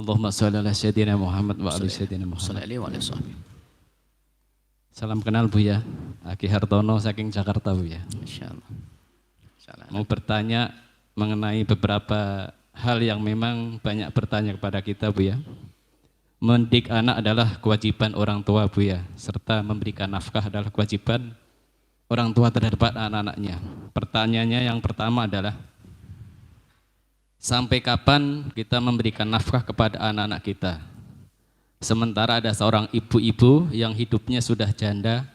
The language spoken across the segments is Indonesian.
Allahumma sholli ala sayyidina Muhammad wa ala sayyidina Muhammad. Salam kenal Buya, Aki Hartono saking Jakarta Buya. Insyaallah. Mau bertanya mengenai beberapa hal yang memang banyak bertanya kepada kita Buya. Mendidik anak adalah kewajiban orang tua Buya, serta memberikan nafkah adalah kewajiban orang tua terhadap anak-anaknya. Pertanyaannya yang pertama adalah, sampai kapan kita memberikan nafkah kepada anak-anak kita? Sementara ada seorang ibu-ibu yang hidupnya sudah janda,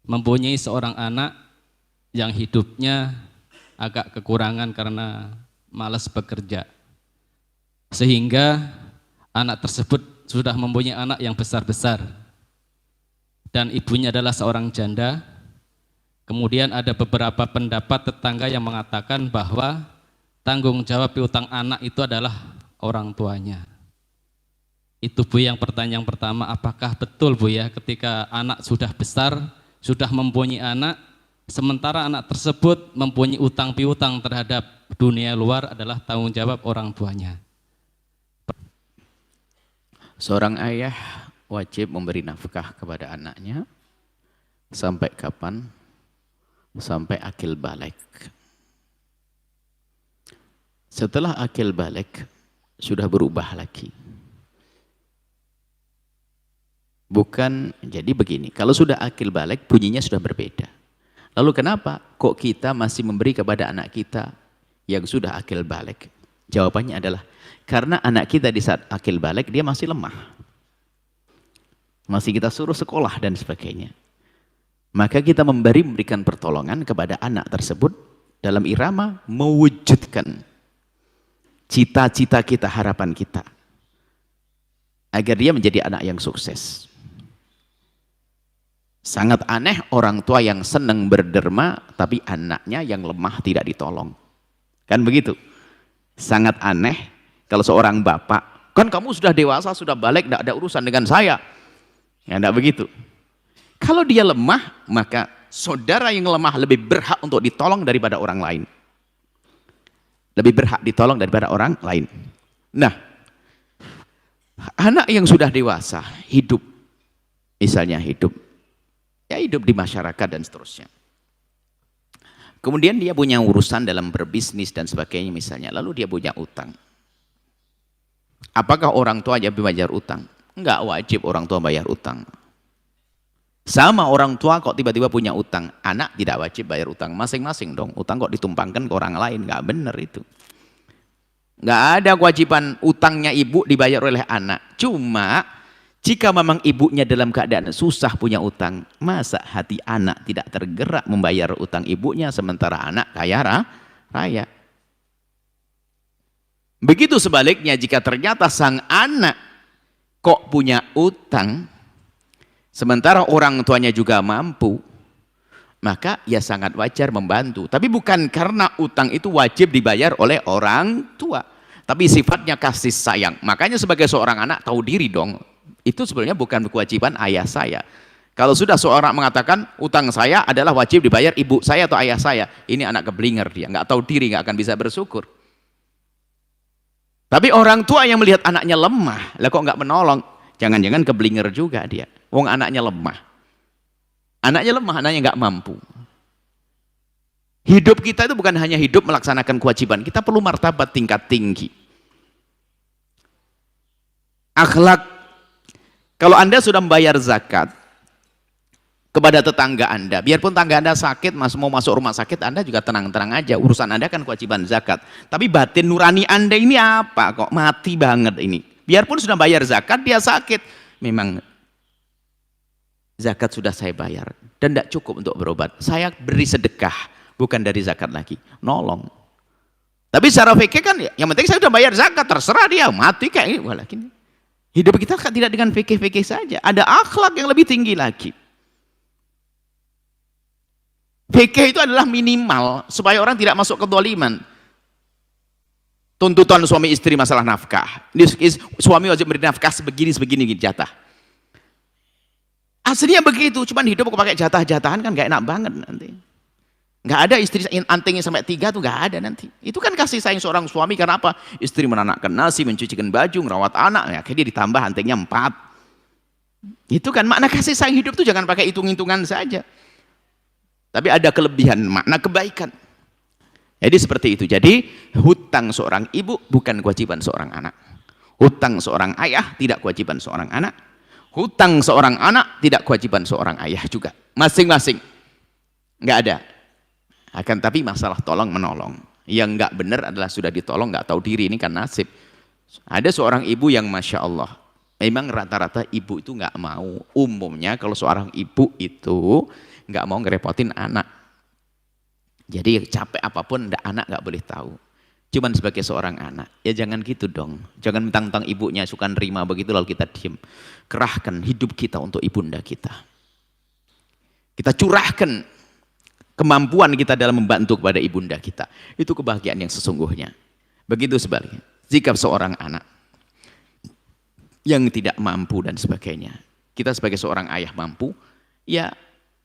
mempunyai seorang anak yang hidupnya agak kekurangan karena malas bekerja. Sehingga anak tersebut sudah mempunyai anak yang besar-besar. Dan ibunya adalah seorang janda. Kemudian ada beberapa pendapat tetangga yang mengatakan bahwa tanggung jawab piutang anak itu adalah orang tuanya. Itu Bu yang pertanyaan pertama, apakah betul Bu ya ketika anak sudah besar, sudah mempunyai anak, sementara anak tersebut mempunyai utang piutang terhadap dunia luar adalah tanggung jawab orang tuanya. Seorang ayah wajib memberi nafkah kepada anaknya sampai kapan? Sampai akil balik. Setelah akil balik sudah berubah lagi. Bukan, jadi begini, kalau sudah akil balik bunyinya sudah berbeda. Lalu kenapa kok kita masih memberi kepada anak kita yang sudah akil balik? Jawabannya adalah karena anak kita di saat akil balik dia masih lemah. Masih kita suruh sekolah dan sebagainya. Maka kita memberikan pertolongan kepada anak tersebut dalam irama mewujudkan cita-cita kita, harapan kita. Agar dia menjadi anak yang sukses. Sangat aneh orang tua yang senang berderma tapi anaknya yang lemah tidak ditolong. Kan begitu? Sangat aneh kalau seorang bapak, kan kamu sudah dewasa, sudah balik, tidak ada urusan dengan saya. Ya tidak begitu. Kalau dia lemah, maka saudara yang lemah lebih berhak untuk ditolong daripada orang lain. Lebih berhak ditolong daripada orang lain. Nah, anak yang sudah dewasa, hidup, misalnya hidup di masyarakat dan seterusnya. Kemudian dia punya urusan dalam berbisnis dan sebagainya misalnya, lalu dia punya utang. Apakah orang tua wajib bayar utang? Enggak wajib orang tua bayar utang. Sama orang tua kok tiba-tiba punya utang, anak tidak wajib bayar utang, masing-masing dong. Utang kok ditumpangkan ke orang lain, enggak benar itu. Enggak ada kewajiban utangnya ibu dibayar oleh anak. Cuma jika memang ibunya dalam keadaan susah punya utang, masa hati anak tidak tergerak membayar utang ibunya sementara anak kaya raya. Begitu sebaliknya jika ternyata sang anak kok punya utang, sementara orang tuanya juga mampu, maka ya sangat wajar membantu. Tapi bukan karena utang itu wajib dibayar oleh orang tua, tapi sifatnya kasih sayang. Makanya sebagai seorang anak tahu diri dong, itu sebenarnya bukan kewajiban ayah saya. Kalau sudah seorang mengatakan utang saya adalah wajib dibayar ibu saya atau ayah saya, ini anak keblinger dia, nggak tahu diri, nggak akan bisa bersyukur. Tapi orang tua yang melihat anaknya lemah, lah kok nggak menolong, jangan-jangan keblinger juga dia. Wong anaknya lemah. Anaknya lemah, anaknya nggak mampu. Hidup kita itu bukan hanya hidup melaksanakan kewajiban, kita perlu martabat tingkat tinggi. Akhlak, kalau Anda sudah membayar zakat kepada tetangga Anda, biarpun tangga Anda sakit, mau masuk rumah sakit, Anda juga tenang-tenang aja, urusan Anda kan kewajiban zakat. Tapi batin nurani Anda ini apa? Kok mati banget ini? Biarpun sudah bayar zakat, dia sakit. Memang zakat sudah saya bayar dan tidak cukup untuk berobat. Saya beri sedekah, bukan dari zakat lagi, nolong. Tapi secara fikih kan, yang penting saya sudah bayar zakat, terserah dia, mati kayak ini. Walakin hidup kita tidak dengan fikih-fikih saja, ada akhlak yang lebih tinggi lagi. Fikih itu adalah minimal supaya orang tidak masuk ke dzaliman. Tuntutan suami istri masalah nafkah. Suami wajib beri nafkah sebegini jatah. Aslinya begitu, cuman hidup kok pakai jatah-jatahan kan gak enak banget nanti. Nggak ada istri antingnya sampai 3 tuh nggak ada nanti. Itu kan kasih sayang seorang suami karena apa? Istri menanakkan nasi, mencucikan baju, merawat anak, ya, akhirnya ditambah antingnya 4. Itu kan makna kasih sayang hidup tuh jangan pakai hitung-hitungan saja. Tapi ada kelebihan, makna kebaikan. Jadi seperti itu. Jadi hutang seorang ibu bukan kewajiban seorang anak. Hutang seorang ayah tidak kewajiban seorang anak. Hutang seorang anak tidak kewajiban seorang ayah juga. Masing-masing. Nggak ada. Akan tapi masalah tolong menolong. Yang nggak benar adalah sudah ditolong nggak tahu diri, ini kan nasib. Ada seorang ibu yang Masya Allah, memang rata-rata ibu itu nggak mau. Umumnya kalau seorang ibu itu nggak mau ngerepotin anak. Jadi capek apapun anak nggak boleh tahu. Cuman sebagai seorang anak, ya jangan gitu dong. Jangan mentang-mentang ibunya suka nerima begitu lalu kita diem. Kerahkan hidup kita untuk ibunda kita. Kita curahkan kemampuan kita dalam membantu kepada ibunda kita. Itu kebahagiaan yang sesungguhnya. Begitu sebaliknya. Jika seorang anak yang tidak mampu dan sebagainya, kita sebagai seorang ayah mampu, ya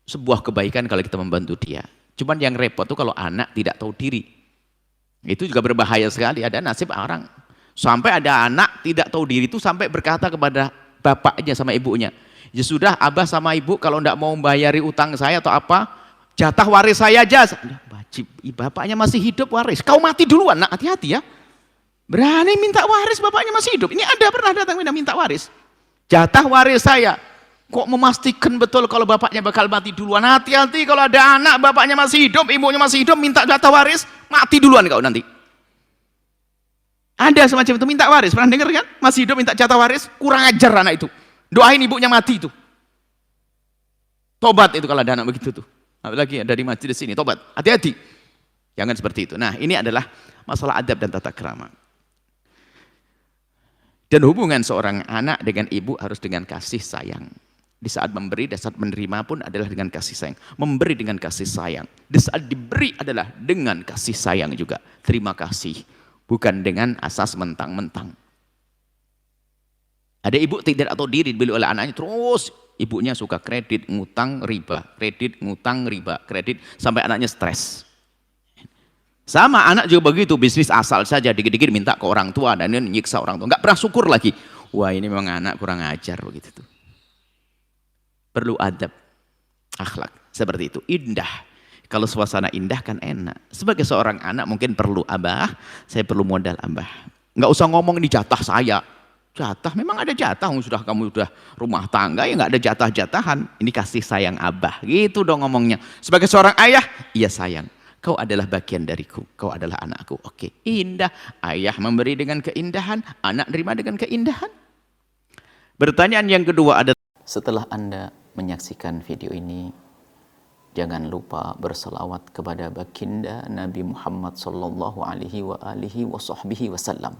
sebuah kebaikan kalau kita membantu dia. Cuman yang repot tuh kalau anak tidak tahu diri. Itu juga berbahaya sekali. Ada nasib orang. Sampai ada anak tidak tahu diri itu sampai berkata kepada bapaknya sama ibunya, ya sudah abah sama ibu kalau tidak mau membayari utang saya atau apa, jatah waris saya aja. Wajib, bapaknya masih hidup waris. Kau mati duluan, nak, hati-hati ya. Berani minta waris bapaknya masih hidup. Ini ada pernah datang minta waris. Jatah waris saya. Kok memastikan betul kalau bapaknya bakal mati duluan? Hati-hati kalau ada anak bapaknya masih hidup, ibunya masih hidup, minta jatah waris, mati duluan kau nanti. Ada semacam itu minta waris. Pernah dengar kan? Masih hidup minta jatah waris, kurang ajar anak itu. Doain ibunya mati itu. Tobat itu kalau ada anak begitu tuh. Apalagi dari majelis sini, tobat. Hati-hati. Jangan seperti itu. Nah, ini adalah masalah adab dan tata krama. Dan hubungan seorang anak dengan ibu harus dengan kasih sayang. Di saat memberi dan saat menerima pun adalah dengan kasih sayang. Memberi dengan kasih sayang. Di saat diberi adalah dengan kasih sayang juga. Terima kasih. Bukan dengan asas mentang-mentang. Ada ibu tidak tahu diri dibeli oleh anaknya terus. Ibunya suka kredit, ngutang, riba, kredit, ngutang, riba, kredit, sampai anaknya stres. Sama anak juga begitu, bisnis asal saja, dikit-dikit minta ke orang tua, dan ini nyiksa orang tua, nggak pernah syukur lagi. Wah ini memang anak kurang ajar begitu tuh. Perlu adab, akhlak, seperti itu, indah. Kalau suasana indah kan enak. Sebagai seorang anak mungkin perlu, abah, saya perlu modal abah. Nggak usah ngomong ini jatah saya. Jatah, memang ada jatah, kamu sudah rumah tangga ya nggak ada jatah-jatahan. Ini kasih sayang abah, gitu dong ngomongnya. Sebagai seorang ayah, iya sayang, kau adalah bagian dariku, kau adalah anakku. Oke, indah. Ayah memberi dengan keindahan, anak terima dengan keindahan. Pertanyaan yang kedua adalah, setelah Anda menyaksikan video ini, jangan lupa berselawat kepada baginda Nabi Muhammad sallallahu alaihi wa alihi wa sahbihi wasallam.